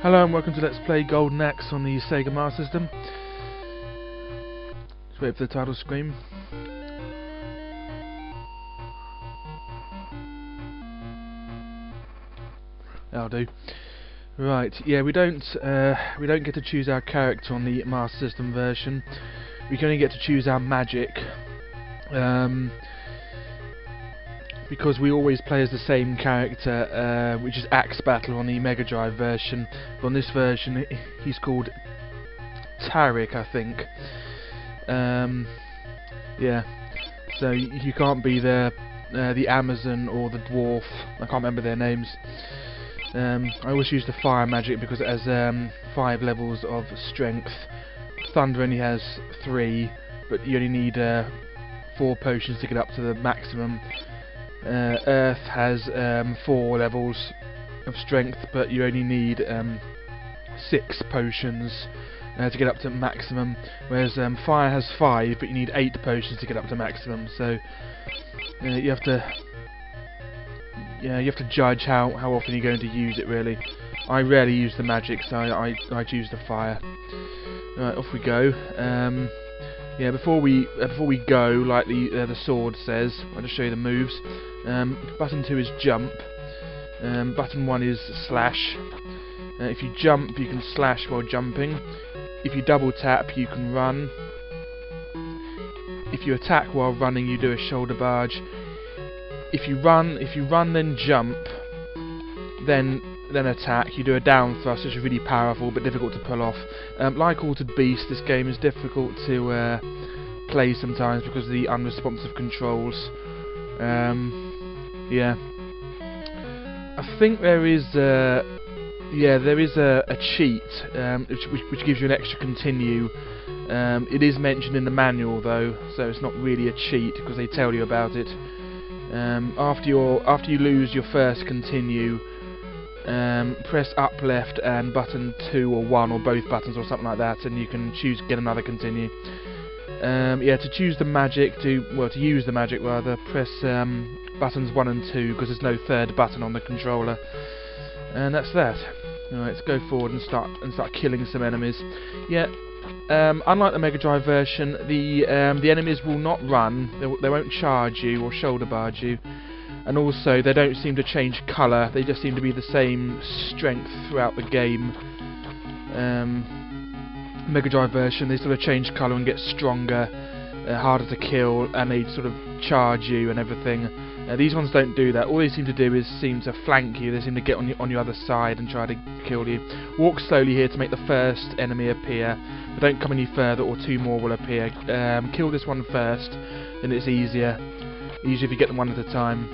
Hello and welcome to Let's Play Golden Axe on the Sega Master System. Just wait for the title screen. That'll do. Right, yeah, we don't get to choose our character on the Master System version. We can only get to choose our magic. Because we always play as the same character, which is Axe Battle on the Mega Drive version. But on this version, he's called Tarek, I think. Yeah. So you can't be the Amazon or the Dwarf. I can't remember their names. I always use the Fire magic because it has 5 levels of strength. Thunder only has 3, but you only need 4 potions to get up to the maximum. Earth has 4 levels of strength, but you only need 6 potions to get up to maximum, whereas Fire has 5, but you need 8 potions to get up to maximum. So you have to judge how often you're going to use it. Really, I rarely use the magic, so I choose the Fire. Right, off we go. Yeah, before we go, like the sword says, I'll just show you the moves. Button 2 is jump. Button 1 is slash. If you jump, you can slash while jumping. If you double tap, you can run. If you attack while running, you do a shoulder barge. If you run then jump, then attack, you do a down thrust, which is really powerful but difficult to pull off. Like Altered Beast, this game is difficult to play sometimes because of the unresponsive controls. Yeah, I think there is a cheat which gives you an extra continue. It is mentioned in the manual though, so it's not really a cheat because they tell you about it. After you lose your first continue, press up left and button 2 or 1 or both buttons or something like that, and you can get another continue. Yeah, to choose the magic, to use the magic rather, press buttons 1 and 2 because there's no third button on the controller, and that's that. Alright, let's go forward and start killing some enemies. Yeah. Unlike the Mega Drive version, the enemies will not run. They won't charge you or shoulder barge you. And also, they don't seem to change colour, they just seem to be the same strength throughout the game. Mega Drive version, they sort of change colour and get stronger, harder to kill, and they sort of charge you and everything. These ones don't do that. All they seem to do is to flank you. They seem to get on your other side and try to kill you. Walk slowly here to make the first enemy appear, but don't come any further or 2 more will appear. Kill this one first, then it's easier. Usually if you get them one at a time.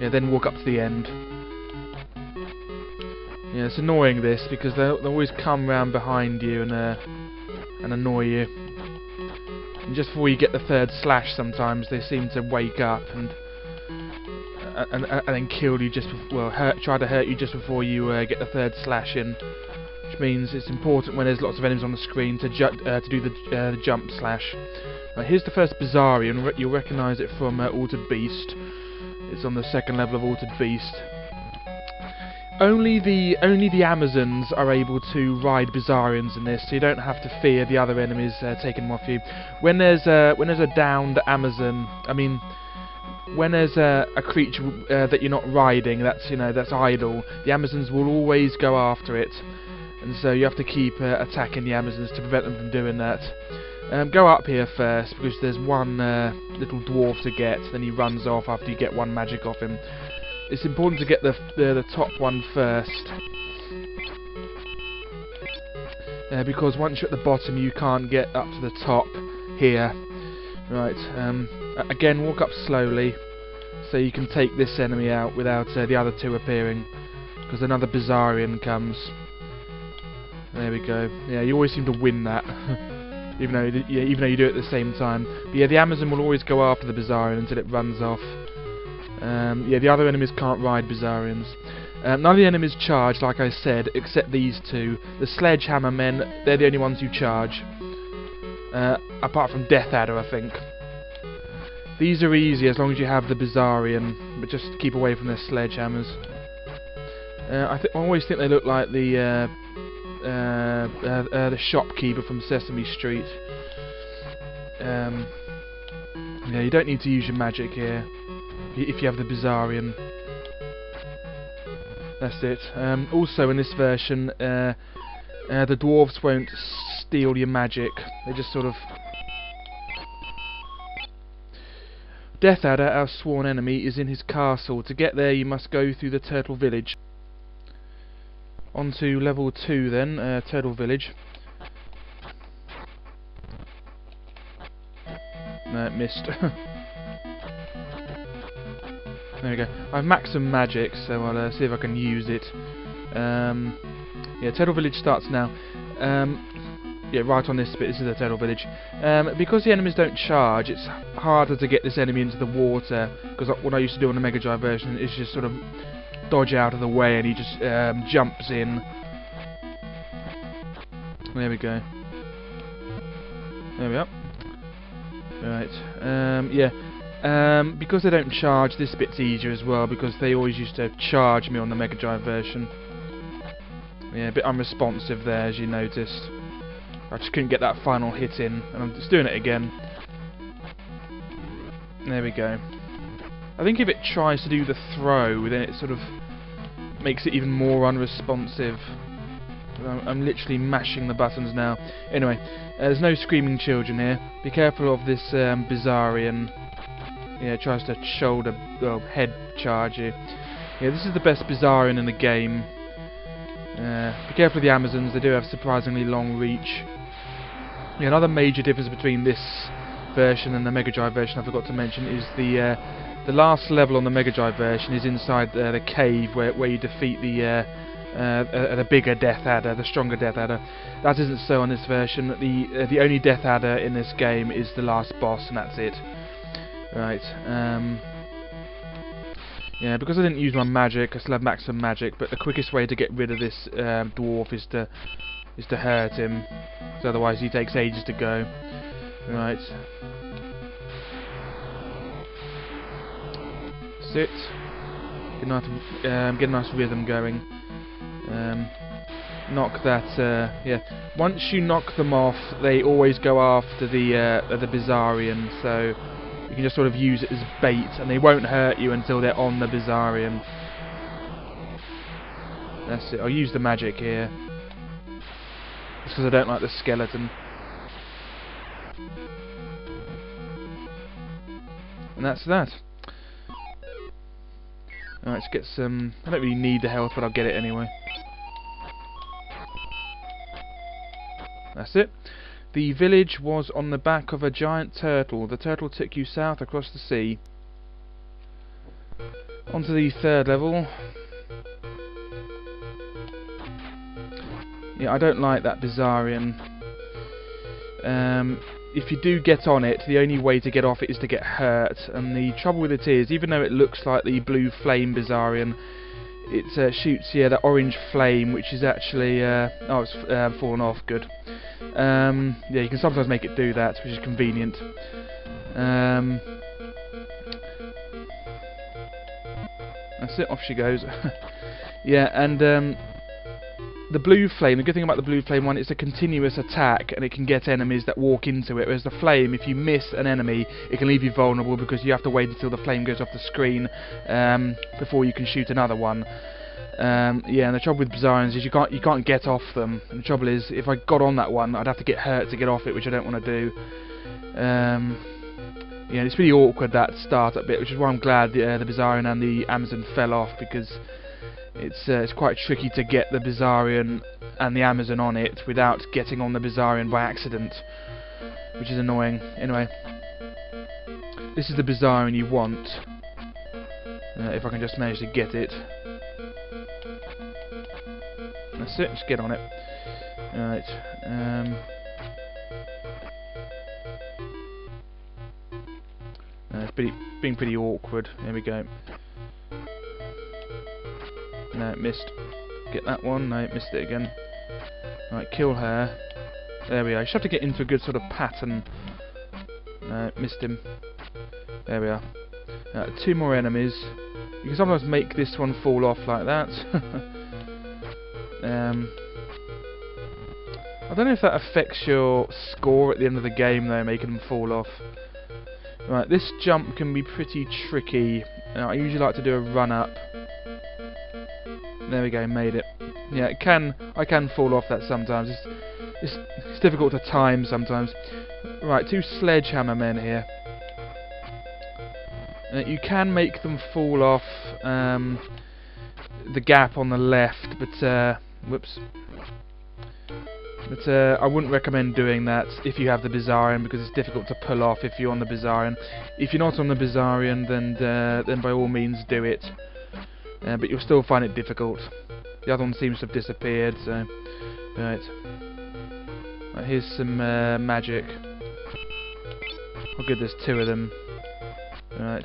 Yeah, then walk up to the end. Yeah, it's annoying this because they'll always come round behind you and annoy you. And just before you get the third slash, sometimes they seem to wake up and then kill you try to hurt you just before you get the third slash in. Which means it's important when there's lots of enemies on the screen to do the jump slash. Here's the first Bizarrian. You'll recognise it from Altered Beast. It's on the 2nd level of Altered Beast. Only the Amazons are able to ride Bizarrians in this, so you don't have to fear the other enemies taking them off you. When there's a downed Amazon, when there's a creature that you're not riding, that's idle, the Amazons will always go after it, and so you have to keep attacking the Amazons to prevent them from doing that. Go up here first because there's one little dwarf to get, then he runs off after you get one magic off him. It's important to get the top one first, because once you're at the bottom you can't get up to the top here. Right, again walk up slowly so you can take this enemy out without the other 2 appearing, because another Bizarrian comes. There we go. Yeah, you always seem to win that. Even though you do it at the same time. But yeah, the Amazon will always go after the Bizarrian until it runs off. Yeah, the other enemies can't ride Bizarrians. None of the enemies charge, like I said, except these 2. The Sledgehammer Men, they're the only ones who charge. Apart from Death Adder, I think. These are easy as long as you have the Bizarrian, but just keep away from their Sledgehammers. I always think they look like the shopkeeper from Sesame Street. Yeah, you don't need to use your magic here if you have the Bizarrian. That's it. Also in this version, the dwarves won't steal your magic. They just sort of... Death Adder, our sworn enemy, is in his castle. To get there you must go through the Turtle Village. On to level 2 then, Turtle Village. No, it missed. There we go. I've maxed some magic, so I'll see if I can use it. Yeah, Turtle Village starts now. Yeah, right on this bit, this is the Turtle Village. Because the enemies don't charge, it's harder to get this enemy into the water, because what I used to do on the Mega Drive version is just sort of dodge out of the way and he just jumps in. There we go. There we are. Right, yeah. Because they don't charge, this bit's easier as well, because they always used to charge me on the Mega Drive version. Yeah, a bit unresponsive there, as you noticed. I just couldn't get that final hit in, and I'm just doing it again. There we go. I think if it tries to do the throw, then it sort of makes it even more unresponsive. I'm literally mashing the buttons now. Anyway, there's no screaming children here. Be careful of this Bizarrian. Yeah, it tries to shoulder, well, head charge you. Yeah, this is the best Bizarrian in the game. Be careful of the Amazons, they do have surprisingly long reach. Yeah, another major difference between this version and the Mega Drive version I forgot to mention is the last level on the Mega Drive version is inside the cave where you defeat the bigger Death Adder, the stronger Death Adder. That isn't so on this version. The only Death Adder in this game is the last boss, and that's it. Right. Yeah, because I didn't use my magic, I still have maximum magic, but the quickest way to get rid of this dwarf is to hurt him, because otherwise he takes ages to go. Right. Sit. Get a nice rhythm going. Knock that. Yeah. Once you knock them off, they always go after the Bizarrian. So you can just sort of use it as bait, and they won't hurt you until they're on the Bizarrian. That's it. I'll use the magic here, just because I don't like the skeleton. And that's that. Alright, let's get some... I don't really need the health, but I'll get it anyway. That's it. The village was on the back of a giant turtle. The turtle took you south across the sea. On to the third level. Yeah, I don't like that Bizarrian. If you do get on it, the only way to get off it is to get hurt. And the trouble with it is, even though it looks like the blue flame Bizarrian, it shoots, yeah, that orange flame, which is actually... oh, it's fallen off, good. Yeah, you can sometimes make it do that, which is convenient. That's it, off she goes. Yeah, and the blue flame, the good thing about the blue flame one, it's a continuous attack, and it can get enemies that walk into it, whereas the flame, if you miss an enemy, it can leave you vulnerable, because you have to wait until the flame goes off the screen before you can shoot another one. Yeah, and the trouble with Bizarrians is you can't get off them. And the trouble is, if I got on that one, I'd have to get hurt to get off it, which I don't want to do. Yeah, it's pretty awkward, that startup bit, which is why I'm glad the Bizarrian and the Amazon fell off, because it's quite tricky to get the Bizarrian and the Amazon on it without getting on the Bizarrian by accident, which is annoying. Anyway, this is the Bizarrian you want, if I can just manage to get it. That's it, just get on it. Alright, it's being pretty awkward. There we go. No, it missed. Get that one. No, it missed it again. Right, kill her. There we are. You just have to get into a good sort of pattern. No, missed him. There we are. 2 more enemies. You can sometimes make this one fall off like that. I don't know if that affects your score at the end of the game though, making them fall off. Right, this jump can be pretty tricky. I usually like to do a run up. There we go, made it. Yeah, I can fall off that sometimes. It's difficult to time sometimes. Right, 2 sledgehammer men here. You can make them fall off the gap on the left, but whoops. But I wouldn't recommend doing that if you have the Bizarrian, because it's difficult to pull off if you're on the Bizarrian. If you're not on the Bizarrian, then by all means do it. But you'll still find it difficult. The other one seems to have disappeared, so... Right. Here's some magic. Oh good, there's 2 of them. Right.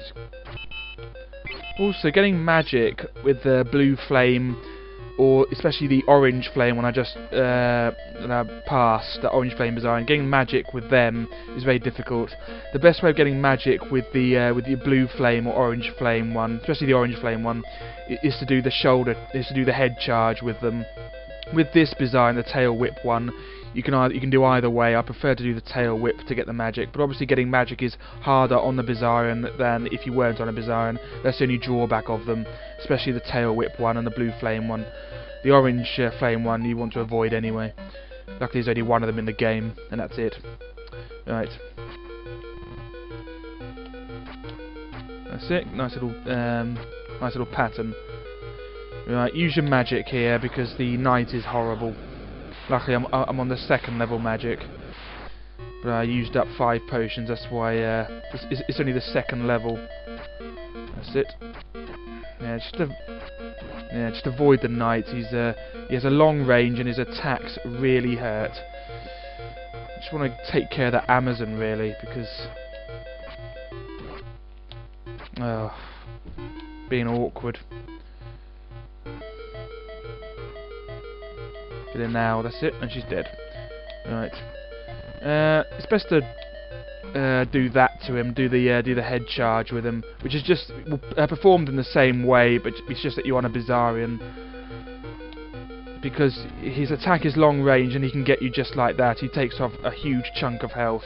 Also, getting magic with the blue flame, or especially the orange flame when I just passed the orange flame design, getting magic with them is very difficult. The best way of getting magic with the blue flame or orange flame one, especially the orange flame one, is to do the head charge with them. With this design, the tail whip one, you can do either way. I prefer to do the tail whip to get the magic, but obviously getting magic is harder on the Bizarrian than if you weren't on a Bizarrian. That's the only drawback of them, especially the tail whip one and the blue flame one. The orange flame one you want to avoid anyway. Luckily there's only 1 of them in the game, and that's it. Right. That's it. Nice little pattern. Right, use your magic here because the knight is horrible. Luckily I'm on the 2nd level magic, but I used up 5 potions. That's why it's only the 2nd level. That's it. Yeah, just avoid the knight. He has a long range and his attacks really hurt. Just want to take care of that Amazon really, because being awkward. Get in now, that's it, and she's dead. Right. It's best to do that to him, do the head charge with him, which is just performed in the same way, but it's just that you're on a Bizarrian. Because his attack is long range and he can get you just like that. He takes off a huge chunk of health.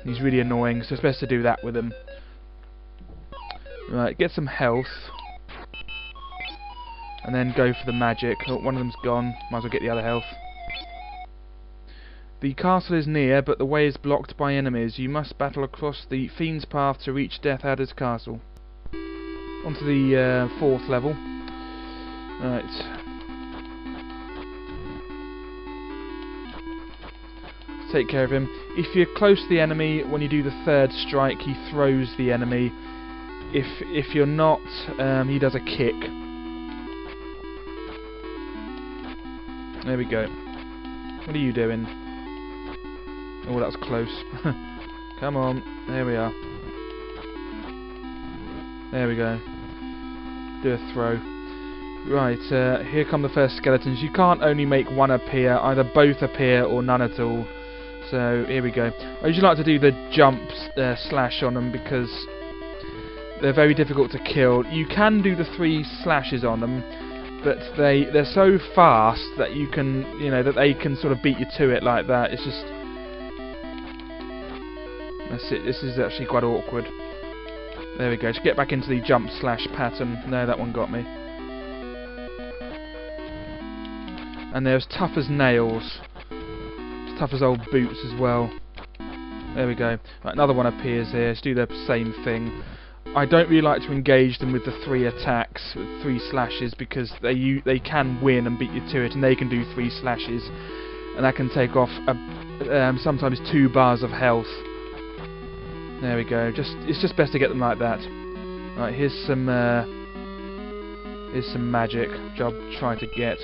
He's really annoying, so it's best to do that with him. Right, get some health. And then go for the magic. Oh, one of them's gone. Might as well get the other health. The castle is near, but the way is blocked by enemies. You must battle across the Fiend's Path to reach Death Adder's castle. Onto the 4th level. Right. Take care of him. If you're close to the enemy, when you do the 3rd strike, he throws the enemy. If you're not, he does a kick. There we go. What are you doing? Oh, that was close. Come on. There we are. There we go. Do a throw. Right, here come the first skeletons. You can't only make 1 appear, either both appear or none at all. So, here we go. I usually like to do the jump slash on them because they're very difficult to kill. You can do the 3 slashes on them, but they're so fast that you can, that they can sort of beat you to it like that. It's just, that's it. This is actually quite awkward. There we go. Just get back into the jump slash pattern. No, that one got me. And they're as tough as nails. As tough as old boots as well. There we go. Right, another one appears here. Let's do the same thing. I don't really like to engage them with the 3 attacks, with 3 slashes, because they can win and beat you to it, and they can do 3 slashes, and that can take off sometimes 2 bars of health. There we go. It's just best to get them like that. Right, here's some magic, which I'll try to get.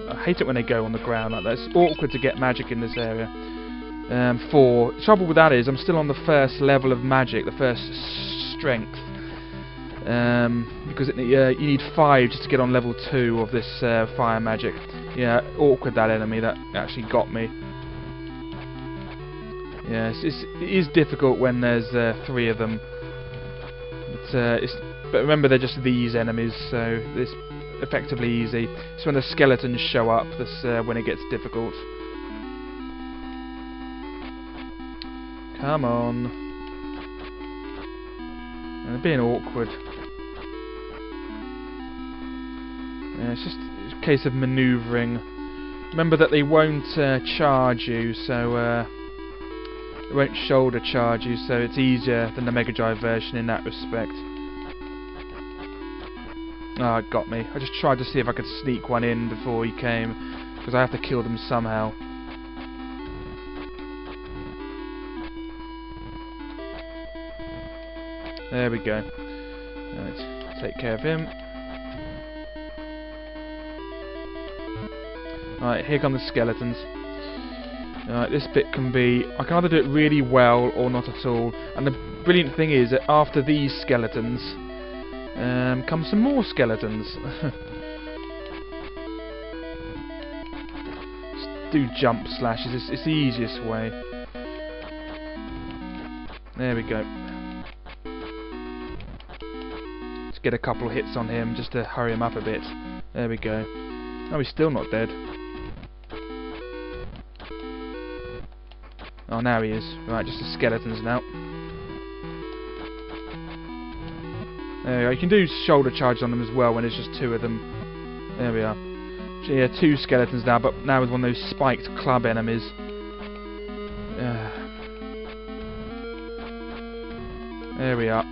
I hate it when they go on the ground like that. It's awkward to get magic in this area. 4. The trouble with that is I'm still on the 1st level of magic, the 1st strength, because you need 5 just to get on level 2 of this fire magic. Yeah, awkward, that enemy. That actually got me. Yeah, it is difficult when there's 3 of them. But remember, they're just these enemies, so effectively easy. It's when the skeletons show up that's when it gets difficult. Come on. They're being awkward. Yeah, it's just a case of manoeuvring. Remember that they won't charge you, so they won't shoulder charge you, so it's easier than the Mega Drive version in that respect. Ah, it got me. I just tried to see if I could sneak one in before he came, because I have to kill them somehow. There we go. Right, take care of him. Right, here come the skeletons. Right, this bit can be... I can either do it really well or not at all. And the brilliant thing is that after these skeletons come some more skeletons. Just do jump slashes, it's the easiest way. There we go. Let's get a couple of hits on him just to hurry him up a bit. There we go. Oh, he's still not dead. Oh, now he is. Right, just the skeletons now. There we go. You can do shoulder charge on them as well when it's just two of them. There we are. So, yeah, two skeletons now, but now with one of those spiked club enemies. There we are.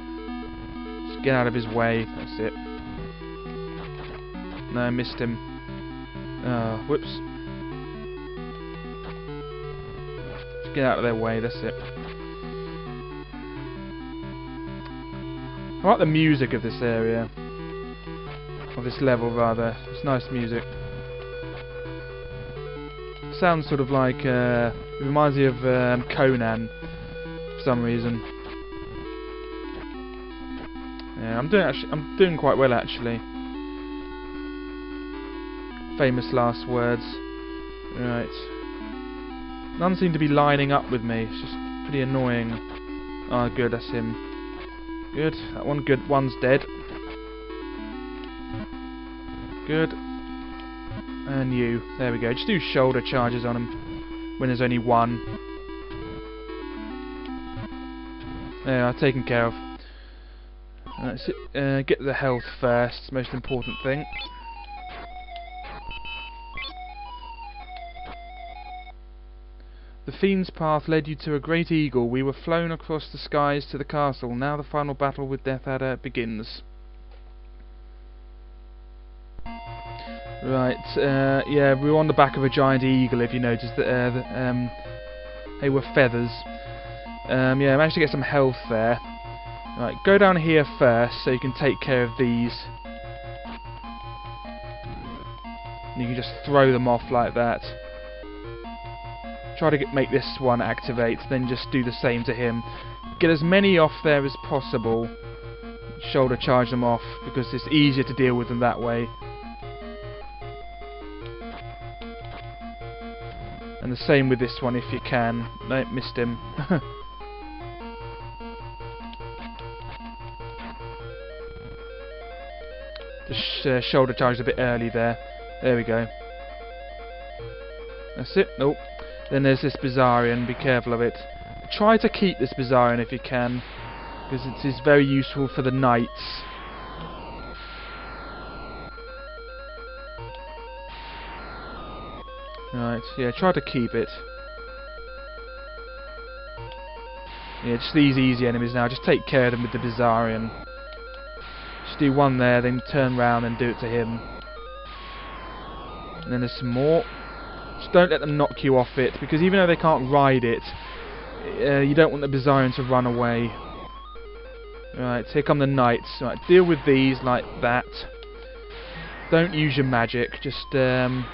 Just get out of his way. That's it. No, I missed him. Whoops. Get out of their way, that's it. I like the music of this area. Of this level, rather. It's nice music. It sounds sort of like... it reminds me of Conan, for some reason. Yeah, I'm doing quite well, actually. Famous last words. Right. None seem to be lining up with me. It's just pretty annoying. Ah, good, that's him. Good. That one good. One's dead. Good. And you. There we go. Just do shoulder charges on him when there's only one. There, I've taken care of. That's it. Get the health first. Most important thing. The Fiend's path led you to a great eagle. We were flown across the skies to the castle. Now the final battle with Death Adder begins. Right, yeah, we were on the back of a giant eagle, if you noticed. They were feathers. Yeah, I managed to get some health there. Right, go down here first, so you can take care of these. And you can just throw them off like that. Try to make this one activate, then just do the same to him. Get as many off there as possible. Shoulder charge them off, because it's easier to deal with them that way. And the same with this one if you can. No, missed him. Just shoulder charge a bit early there. There we go. That's it. Nope. Then there's this Bizarrian, be careful of it. Try to keep this Bizarrian if you can, because it is very useful for the knights. Right, yeah, try to keep it. Yeah, just these easy enemies now, just take care of them with the Bizarrian. Just do one there, then turn round and do it to him. And then there's some more. Just don't let them knock you off it, because even though they can't ride it, you don't want the Bizarrian to run away. Right, here come the knights. Right, deal with these like that. Don't use your magic, just yeah,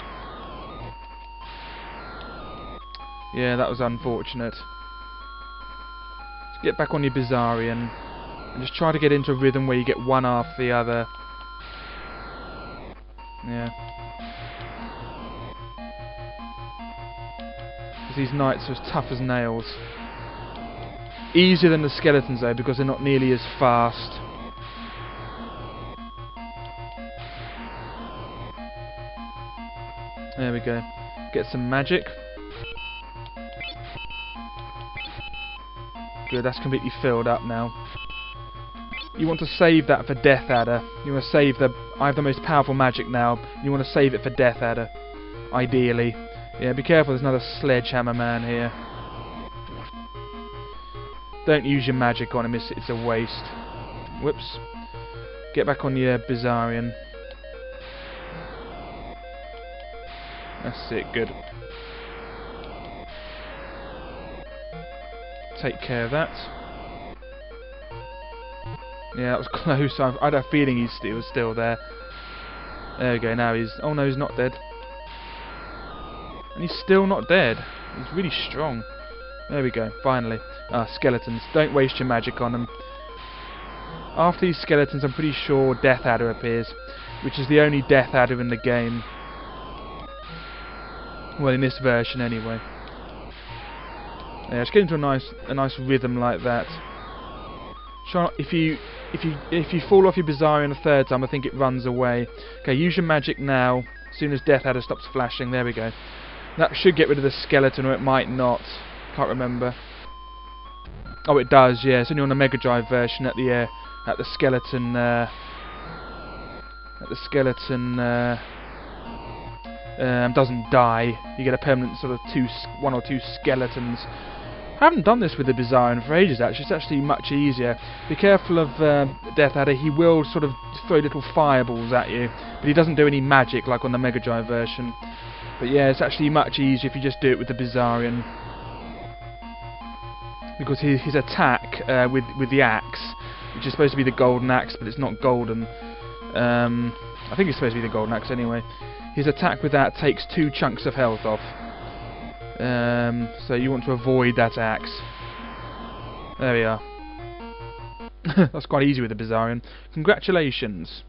that was unfortunate. Just get back on your Bizarrian and just try to get into a rhythm where you get one after the other. Yeah. These knights are as tough as nails. Easier than the skeletons though, because they're not nearly as fast. There we go. Get some magic. Good, that's completely filled up now. You want to save that for Death Adder. You want to save I have the most powerful magic now. You want to save it for Death Adder. Ideally. Yeah, be careful, there's another Sledgehammer Man here. Don't use your magic on him, it's a waste. Whoops. Get back on your Bizarrian. That's it, good. Take care of that. Yeah, that was close. I had a feeling he was still there. There we go, now he's... Oh no, he's not dead. And he's still not dead. He's really strong. There we go, finally. Skeletons. Don't waste your magic on them. After these skeletons, I'm pretty sure Death Adder appears, which is the only Death Adder in the game. Well, in this version, anyway. Yeah, just get into a nice rhythm like that. If you fall off your Bizarrian a third time, I think it runs away. Okay, use your magic now. As soon as Death Adder stops flashing, there we go. That should get rid of the skeleton, or it might not. Can't remember. Oh, it does. Yeah, it's only on the Mega Drive version at the skeleton. Doesn't die. You get a permanent sort of one or two skeletons. I haven't done this with the Bizarrian for ages, actually. It's actually much easier. Be careful of Death Adder. He will sort of throw little fireballs at you, but he doesn't do any magic like on the Mega Drive version. But yeah, it's actually much easier if you just do it with the Bizarrian. Because his attack with the axe, which is supposed to be the golden axe, but it's not golden. I think it's supposed to be the golden axe anyway. His attack with that takes 2 chunks of health off. So you want to avoid that axe. There we are. That's quite easy with the Bizarrian. Congratulations.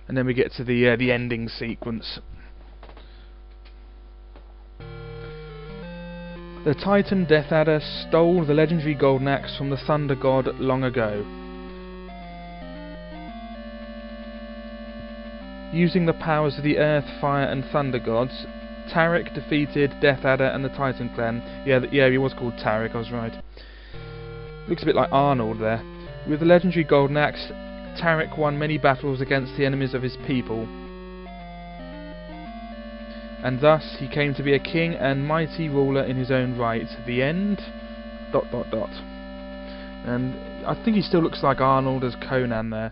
And then we get to the ending sequence. The Titan Death Adder stole the legendary golden axe from the Thunder God long ago. Using the powers of the Earth, Fire and Thunder Gods, Tarek defeated Death Adder and the Titan Clan. Yeah, he was called Tarek, I was right. Looks a bit like Arnold there. With the legendary golden axe, Tarek won many battles against the enemies of his people. And thus he came to be a king and mighty ruler in his own right. The end... ... And I think he still looks like Arnold as Conan there.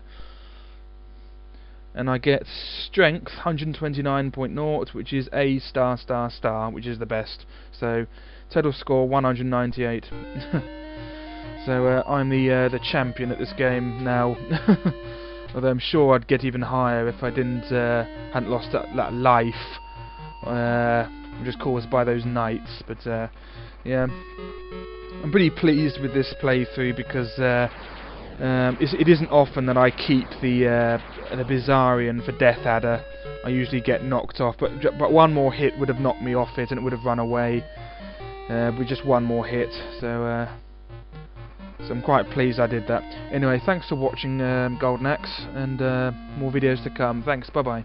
And I get strength 129.0, which is A ****, which is the best. So total score 198. So I'm the champion at this game now. Although I'm sure I'd get even higher if I hadn't lost that life, just caused by those knights. But yeah, I'm pretty pleased with this playthrough because it isn't often that I keep the Bizarrian for Death Adder. I usually get knocked off, but one more hit would have knocked me off it and it would have run away with just one more hit. So I'm quite pleased I did that. Anyway, thanks for watching Golden Axe, and more videos to come. Thanks, bye bye.